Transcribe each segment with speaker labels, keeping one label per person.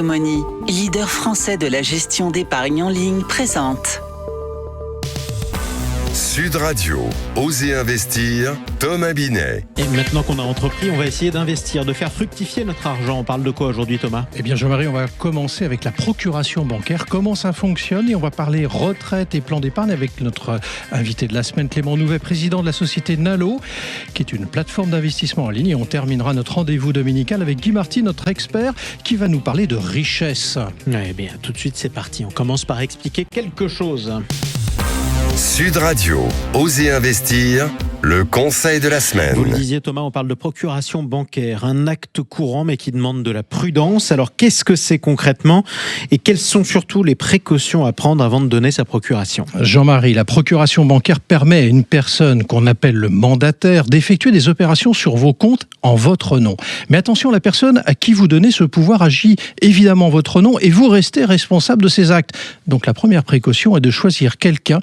Speaker 1: Money, leader français de la gestion d'épargne en ligne, présente
Speaker 2: Sud Radio, Osez investir, Thomas Binet.
Speaker 3: Et maintenant qu'on a entrepris, on va essayer d'investir, de faire fructifier notre argent. On parle de quoi aujourd'hui, Thomas ?
Speaker 4: Eh bien, Jean-Marie, on va commencer avec la procuration bancaire. Comment ça fonctionne ? Et on va parler retraite et plan d'épargne avec notre invité de la semaine, Clément Nouvet, président de la société Nalo, qui est une plateforme d'investissement en ligne. Et on terminera notre rendez-vous dominical avec Guy Marty, notre expert, qui va nous parler de richesse.
Speaker 3: Eh bien, tout de suite, c'est parti. On commence par expliquer quelque chose.
Speaker 2: Sud Radio, Osez investir, le conseil de la semaine.
Speaker 3: Vous le disiez, Thomas, on parle de procuration bancaire, un acte courant mais qui demande de la prudence. Alors, qu'est-ce que c'est concrètement et quelles sont surtout les précautions à prendre avant de donner sa procuration ?
Speaker 4: Jean-Marie, la procuration bancaire permet à une personne qu'on appelle le mandataire d'effectuer des opérations sur vos comptes en votre nom. Mais attention, la personne à qui vous donnez ce pouvoir agit évidemment en votre nom et vous restez responsable de ses actes. Donc, la première précaution est de choisir quelqu'un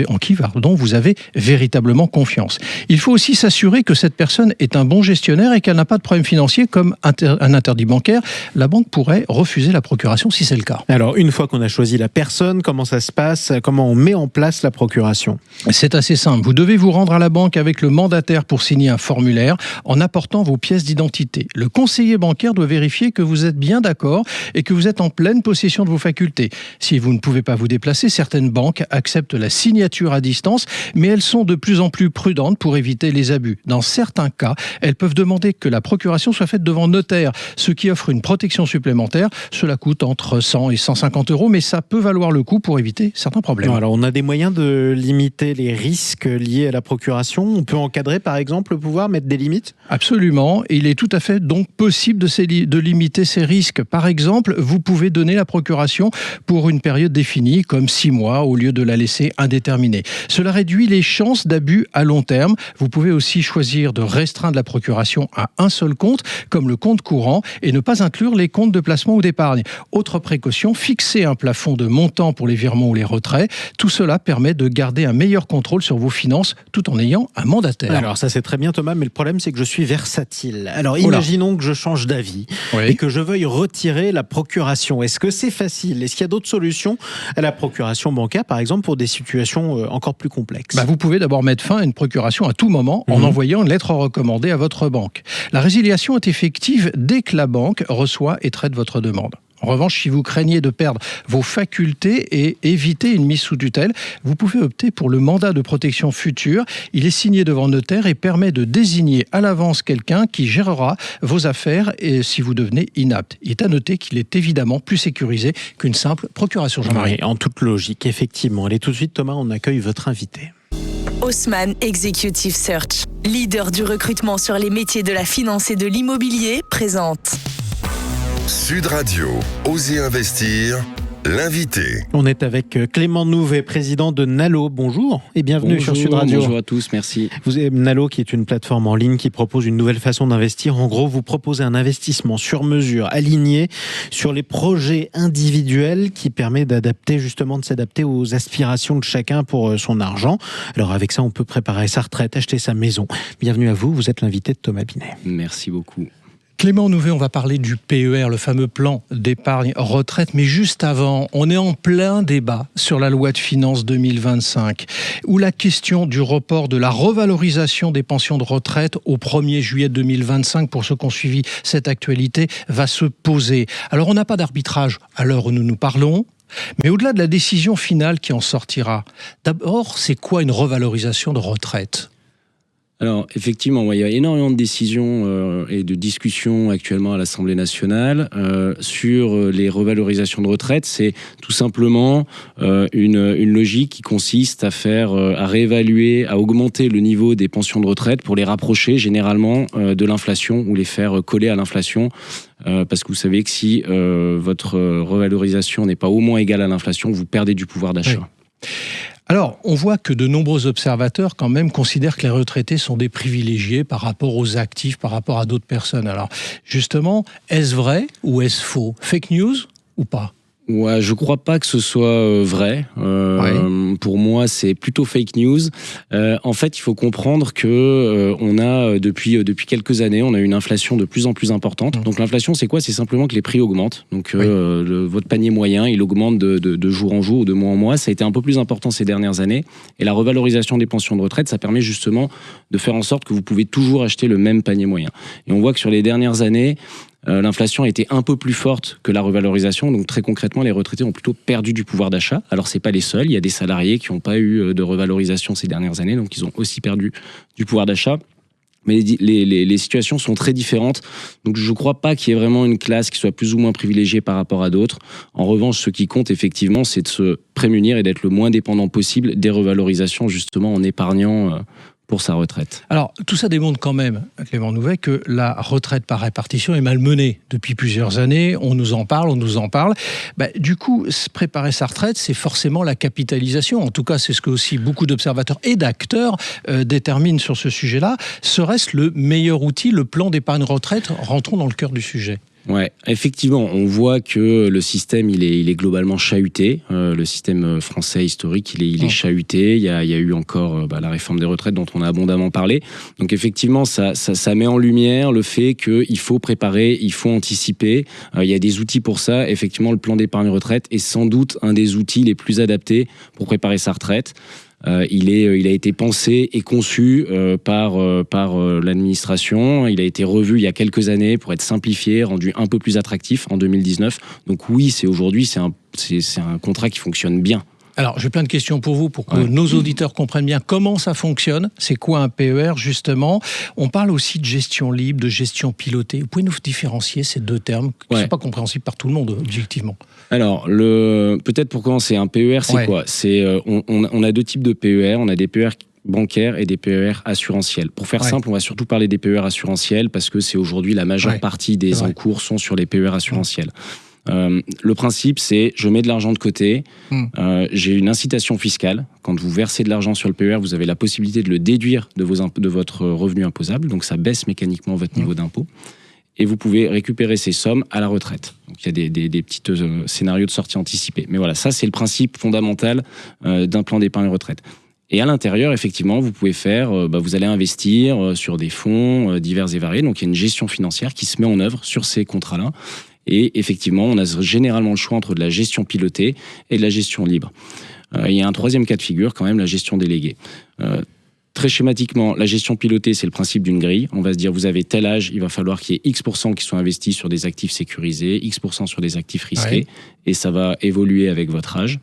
Speaker 4: en qui vous avez véritablement confiance. Il faut aussi s'assurer que cette personne est un bon gestionnaire et qu'elle n'a pas de problème financier comme un interdit bancaire. La banque pourrait refuser la procuration si c'est le cas.
Speaker 3: Alors, une fois qu'on a choisi la personne, comment ça se passe ? Comment on met en place la procuration ?
Speaker 4: C'est assez simple. Vous devez vous rendre à la banque avec le mandataire pour signer un formulaire en apportant vos pièces d'identité. Le conseiller bancaire doit vérifier que vous êtes bien d'accord et que vous êtes en pleine possession de vos facultés. Si vous ne pouvez pas vous déplacer, certaines banques acceptent la signature à distance, mais elles sont de plus en plus prudentes pour éviter les abus. Dans certains cas, elles peuvent demander que la procuration soit faite devant notaire, ce qui offre une protection supplémentaire. Cela coûte entre 100 et 150 €, mais ça peut valoir le coup pour éviter certains problèmes.
Speaker 3: Alors, on a des moyens de limiter les risques liés à la procuration. On peut encadrer, par exemple, le pouvoir, mettre des limites ?
Speaker 4: Absolument. Il est tout à fait donc possible de limiter ces risques. Par exemple, vous pouvez donner la procuration pour une période définie, comme 6 mois, au lieu de la laisser indéterminée. Cela réduit les chances d'abus à long terme. Vous pouvez aussi choisir de restreindre la procuration à un seul compte, comme le compte courant, et ne pas inclure les comptes de placement ou d'épargne. Autre précaution, fixer un plafond de montant pour les virements ou les retraits. Tout cela permet de garder un meilleur contrôle sur vos finances tout en ayant un mandataire.
Speaker 3: Alors ça c'est très bien, Thomas, mais le problème c'est que je suis versatile. Alors imaginons que je change d'avis et que je veuille retirer la procuration. Est-ce que c'est facile ? Est-ce qu'il y a d'autres solutions à la procuration bancaire, par exemple, pour des situations encore plus complexes ?
Speaker 4: Vous pouvez d'abord mettre fin à une procuration à tout moment en envoyant une lettre recommandée à votre banque. La résiliation est effective dès que la banque reçoit et traite votre demande. En revanche, si vous craignez de perdre vos facultés et éviter une mise sous tutelle, vous pouvez opter pour le mandat de protection future. Il est signé devant notaire et permet de désigner à l'avance quelqu'un qui gérera vos affaires et si vous devenez inapte. Il est à noter qu'il est évidemment plus sécurisé qu'une simple procuration. Jean-Marie.
Speaker 3: En toute logique, effectivement. Allez tout de suite, Thomas, on accueille votre invité.
Speaker 5: Haussmann Executive Search, leader du recrutement sur les métiers de la finance et de l'immobilier, présente
Speaker 2: Sud Radio, Osez investir, l'invité.
Speaker 3: On est avec Clément Nouvet, président de Nalo. Bonjour et bienvenue sur Sud Radio.
Speaker 6: Bonjour à tous, merci.
Speaker 3: Vous avez Nalo qui est une plateforme en ligne qui propose une nouvelle façon d'investir. En gros, vous proposez un investissement sur mesure, aligné sur les projets individuels qui permet de s'adapter aux aspirations de chacun pour son argent. Alors avec ça, on peut préparer sa retraite, acheter sa maison. Bienvenue à vous, vous êtes l'invité de Thomas Binet.
Speaker 6: Merci beaucoup.
Speaker 4: Clément Nouvet, on va parler du PER, le fameux plan d'épargne retraite. Mais juste avant, on est en plein débat sur la loi de finances 2025, où la question du report de la revalorisation des pensions de retraite au 1er juillet 2025, pour ceux qui ont suivi cette actualité, va se poser. Alors, on n'a pas d'arbitrage à l'heure où nous nous parlons. Mais au-delà de la décision finale qui en sortira, d'abord, c'est quoi une revalorisation de retraite ?
Speaker 6: Alors, effectivement, il y a énormément de décisions et de discussions actuellement à l'Assemblée nationale sur les revalorisations de retraite. C'est tout simplement une logique qui consiste à réévaluer, à augmenter le niveau des pensions de retraite pour les rapprocher généralement de l'inflation ou les faire coller à l'inflation. Parce que vous savez que si votre revalorisation n'est pas au moins égale à l'inflation, vous perdez du pouvoir d'achat.
Speaker 4: Oui. Alors, on voit que de nombreux observateurs, quand même, considèrent que les retraités sont des privilégiés par rapport aux actifs, par rapport à d'autres personnes. Alors, justement, est-ce vrai ou est-ce faux ? Fake news ou pas ?
Speaker 6: Ouais, je crois pas que ce soit vrai. Pour moi, c'est plutôt fake news. En fait, il faut comprendre que on a depuis quelques années, on a une inflation de plus en plus importante. Donc l'inflation, c'est quoi ? C'est simplement que les prix augmentent. Donc votre panier moyen, il augmente de jour en jour ou de mois en mois. Ça a été un peu plus important ces dernières années. Et la revalorisation des pensions de retraite, ça permet justement de faire en sorte que vous pouvez toujours acheter le même panier moyen. Et on voit que sur les dernières années, l'inflation a été un peu plus forte que la revalorisation, donc très concrètement, les retraités ont plutôt perdu du pouvoir d'achat. Alors c'est pas les seuls, il y a des salariés qui n'ont pas eu de revalorisation ces dernières années, donc ils ont aussi perdu du pouvoir d'achat. Mais les situations sont très différentes, donc je ne crois pas qu'il y ait vraiment une classe qui soit plus ou moins privilégiée par rapport à d'autres. En revanche, ce qui compte effectivement, c'est de se prémunir et d'être le moins dépendant possible des revalorisations, justement en épargnant pour sa retraite.
Speaker 4: Alors, tout ça démontre quand même, Clément Nouvet, que la retraite par répartition est malmenée depuis plusieurs années. On nous en parle. Du coup, préparer sa retraite, c'est forcément la capitalisation. En tout cas, c'est ce que aussi beaucoup d'observateurs et d'acteurs déterminent sur ce sujet-là. Serait-ce le meilleur outil, le plan d'épargne retraite ? Rentrons dans le cœur du sujet.
Speaker 6: Ouais, effectivement, on voit que le système, il est globalement chahuté. Le système français historique, il est chahuté. Il y a eu encore la réforme des retraites dont on a abondamment parlé. Donc effectivement, ça met en lumière le fait qu'il faut préparer, il faut anticiper. Il y a des outils pour ça. Effectivement, le plan d'épargne retraite est sans doute un des outils les plus adaptés pour préparer sa retraite. Il a été pensé et conçu par l'administration. Il a été revu il y a quelques années pour être simplifié, rendu un peu plus attractif en 2019. Donc oui, c'est un contrat qui fonctionne bien.
Speaker 4: Alors, j'ai plein de questions pour vous, pour que nos auditeurs comprennent bien comment ça fonctionne. C'est quoi un PER, justement ? On parle aussi de gestion libre, de gestion pilotée. Vous pouvez nous différencier ces deux termes qui ne sont pas compréhensibles par tout le monde, objectivement.
Speaker 6: Alors, peut-être pour commencer, un PER, c'est quoi ? On a deux types de PER. On a des PER bancaires et des PER assurantiels. Pour faire simple, on va surtout parler des PER assurantiels parce que c'est aujourd'hui la majeure partie des encours sont sur les PER assurantiels. Le principe, c'est je mets de l'argent de côté, j'ai une incitation fiscale. Quand vous versez de l'argent sur le PER, vous avez la possibilité de le déduire de votre revenu imposable, donc ça baisse mécaniquement votre niveau d'impôt. Et vous pouvez récupérer ces sommes à la retraite. Donc il y a des petits scénarios de sortie anticipés. Mais voilà, ça c'est le principe fondamental d'un plan d'épargne retraite. Et à l'intérieur, effectivement, vous pouvez vous allez investir sur des fonds divers et variés. Donc il y a une gestion financière qui se met en œuvre sur ces contrats-là. Et effectivement, on a généralement le choix entre de la gestion pilotée et de la gestion libre. Il y a un troisième cas de figure, quand même, la gestion déléguée. Très schématiquement, la gestion pilotée, c'est le principe d'une grille. On va se dire, vous avez tel âge, il va falloir qu'il y ait X% qui soient investis sur des actifs sécurisés, X% sur des actifs risqués, et ça va évoluer avec votre âge.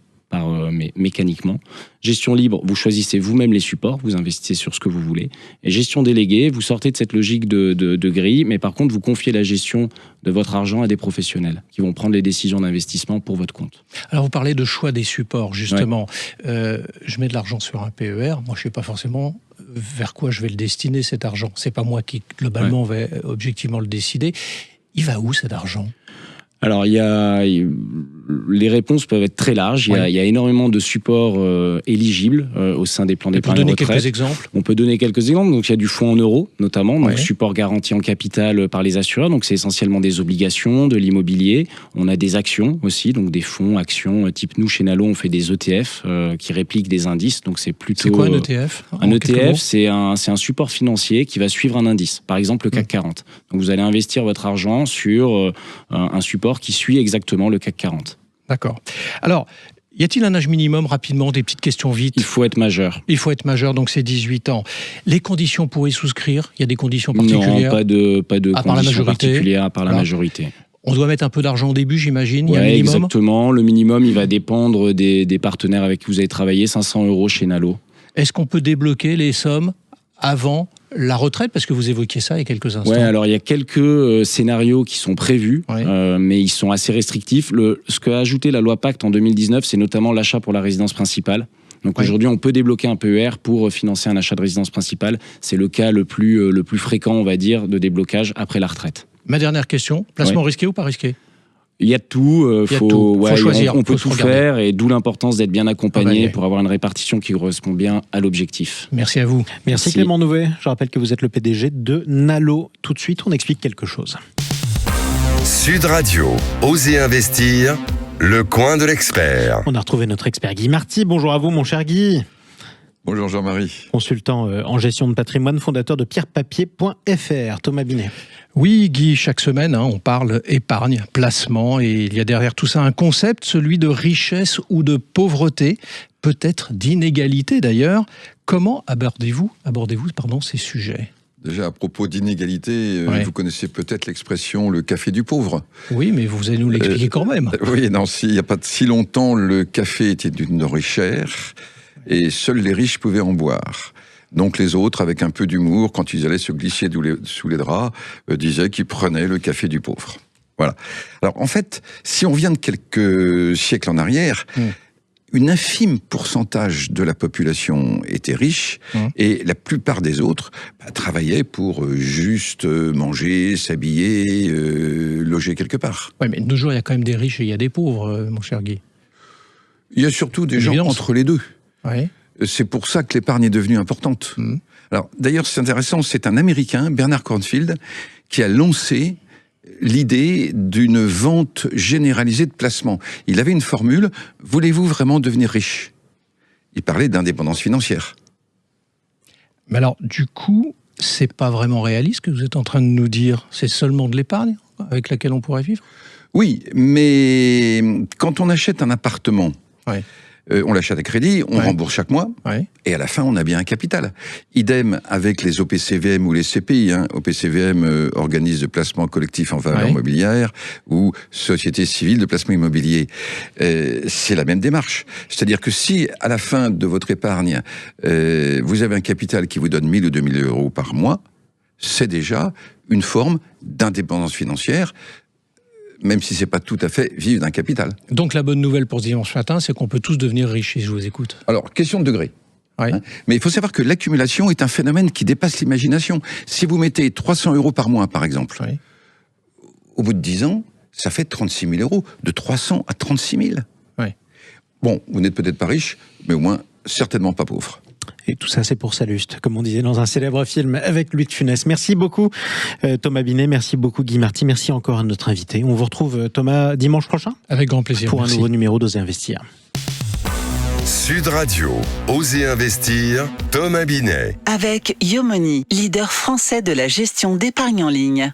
Speaker 6: Mais mécaniquement. Gestion libre, vous choisissez vous-même les supports, vous investissez sur ce que vous voulez. Et gestion déléguée, vous sortez de cette logique de grille, mais par contre, vous confiez la gestion de votre argent à des professionnels qui vont prendre les décisions d'investissement pour votre compte.
Speaker 4: Alors, vous parlez de choix des supports, justement. Je mets de l'argent sur un PER, moi, je ne sais pas forcément vers quoi je vais le destiner, cet argent. Ce n'est pas moi qui, globalement, vais objectivement le décider. Il va où, cet argent ?
Speaker 6: Alors, les réponses peuvent être très larges. Il y a énormément de supports éligibles au sein des plans d'épargne retraite. On peut donner quelques exemples. Donc, il y a du fonds en euros, notamment. Donc, support garanti en capital par les assureurs. Donc, c'est essentiellement des obligations, de l'immobilier. On a des actions aussi, donc des fonds, actions. Type, nous, chez Nalo, on fait des ETF qui répliquent des indices. Donc, c'est plutôt...
Speaker 4: C'est quoi un ETF ?
Speaker 6: Un ETF, c'est un support financier qui va suivre un indice. Par exemple, le CAC 40. Donc, vous allez investir votre argent sur un support qui suit exactement le CAC 40.
Speaker 4: D'accord. Alors, y a-t-il un âge minimum, rapidement, des petites questions vite ?
Speaker 6: Il faut être majeur.
Speaker 4: Il faut être majeur, donc c'est 18 ans. Les conditions pour y souscrire, il y a des conditions particulières ?
Speaker 6: Non, pas de conditions particulières à part la majorité.
Speaker 4: On doit mettre un peu d'argent au début, j'imagine. Il y a un
Speaker 6: minimum ?
Speaker 4: Exactement.
Speaker 6: Le minimum, il va dépendre des partenaires avec qui vous avez travaillé. 500 € chez Nalo.
Speaker 4: Est-ce qu'on peut débloquer les sommes avant la retraite, parce que vous évoquiez ça il y a quelques instants.
Speaker 6: Oui, alors il y a quelques scénarios qui sont prévus, mais ils sont assez restrictifs. Ce qu'a ajouté la loi Pacte en 2019, c'est notamment l'achat pour la résidence principale. Donc aujourd'hui, on peut débloquer un PER pour financer un achat de résidence principale. C'est le cas le plus fréquent, on va dire, de déblocage après la retraite.
Speaker 4: Ma dernière question, placement risqué ou pas risqué ?
Speaker 6: Il y a tout,
Speaker 4: faut choisir,
Speaker 6: on peut tout faire, et d'où l'importance d'être bien accompagné pour avoir une répartition qui correspond bien à l'objectif.
Speaker 4: Merci à vous.
Speaker 3: Merci Clément Nouvet. Je rappelle que vous êtes le PDG de Nalo. Tout de suite, on explique quelque chose.
Speaker 2: Sud Radio, Osez investir, le coin de l'expert.
Speaker 3: On a retrouvé notre expert Guy Marty. Bonjour à vous, mon cher Guy.
Speaker 7: Bonjour Jean-Marie.
Speaker 3: Consultant en gestion de patrimoine, fondateur de pierrepapier.fr. Thomas Binet.
Speaker 4: Oui, Guy, chaque semaine, on parle épargne, placement, et il y a derrière tout ça un concept, celui de richesse ou de pauvreté, peut-être d'inégalité d'ailleurs. Comment abordez-vous ces sujets ?
Speaker 7: Déjà à propos d'inégalité, vous connaissez peut-être l'expression le café du pauvre.
Speaker 4: Oui, mais vous allez nous l'expliquer quand même.
Speaker 7: Oui, non, il n'y a pas si longtemps, le café était d'une denrée chère et seuls les riches pouvaient en boire. Donc les autres, avec un peu d'humour, quand ils allaient se glisser sous les draps, disaient qu'ils prenaient le café du pauvre. Voilà. Alors en fait, si on vient de quelques siècles en arrière, une infime pourcentage de la population était riche et la plupart des autres travaillaient pour juste manger, s'habiller, loger quelque part.
Speaker 4: Oui, mais de nos jours, il y a quand même des riches et il y a des pauvres, mon cher Guy.
Speaker 7: Il y a surtout des gens entre les deux.
Speaker 4: Oui.
Speaker 7: C'est pour ça que l'épargne est devenue importante. Alors, d'ailleurs, c'est intéressant, c'est un Américain, Bernard Cornfield, qui a lancé l'idée d'une vente généralisée de placements. Il avait une formule, voulez-vous vraiment devenir riche ? Il parlait d'indépendance financière.
Speaker 4: Mais alors, du coup, c'est pas vraiment réaliste ce que vous êtes en train de nous dire. C'est seulement de l'épargne avec laquelle on pourrait vivre ?
Speaker 7: Oui, mais quand on achète un appartement, on l'achète à crédit, on rembourse chaque mois, et à la fin, on a bien un capital. Idem avec les OPCVM ou les CPI. OPCVM, organisme de placement collectif en valeur mobilière, ou société civile de placement immobilier. C'est la même démarche. C'est-à-dire que si, à la fin de votre épargne, vous avez un capital qui vous donne 1 000 ou 2 000 euros par mois, c'est déjà une forme d'indépendance financière, même si c'est pas tout à fait vivre d'un capital.
Speaker 4: Donc la bonne nouvelle pour ce dimanche matin, c'est qu'on peut tous devenir riches, si je vous écoute.
Speaker 7: Alors, question de degré. Mais il faut savoir que l'accumulation est un phénomène qui dépasse l'imagination. Si vous mettez 300 euros par mois, par exemple, au bout de 10 ans, ça fait 36 000 euros. De 300 à 36 000. Bon, vous n'êtes peut-être pas riche, mais au moins, certainement pas pauvre.
Speaker 3: Et tout ça, c'est pour Salluste, comme on disait dans un célèbre film avec Louis de Funès. Merci beaucoup Thomas Binet, merci beaucoup Guy Marty, merci encore à notre invité. On vous retrouve Thomas dimanche prochain ?
Speaker 4: Avec grand plaisir.
Speaker 3: Pour un nouveau numéro d'Oser Investir.
Speaker 2: Sud Radio, Oser Investir, Thomas Binet.
Speaker 1: Avec Yomoni, leader français de la gestion d'épargne en ligne.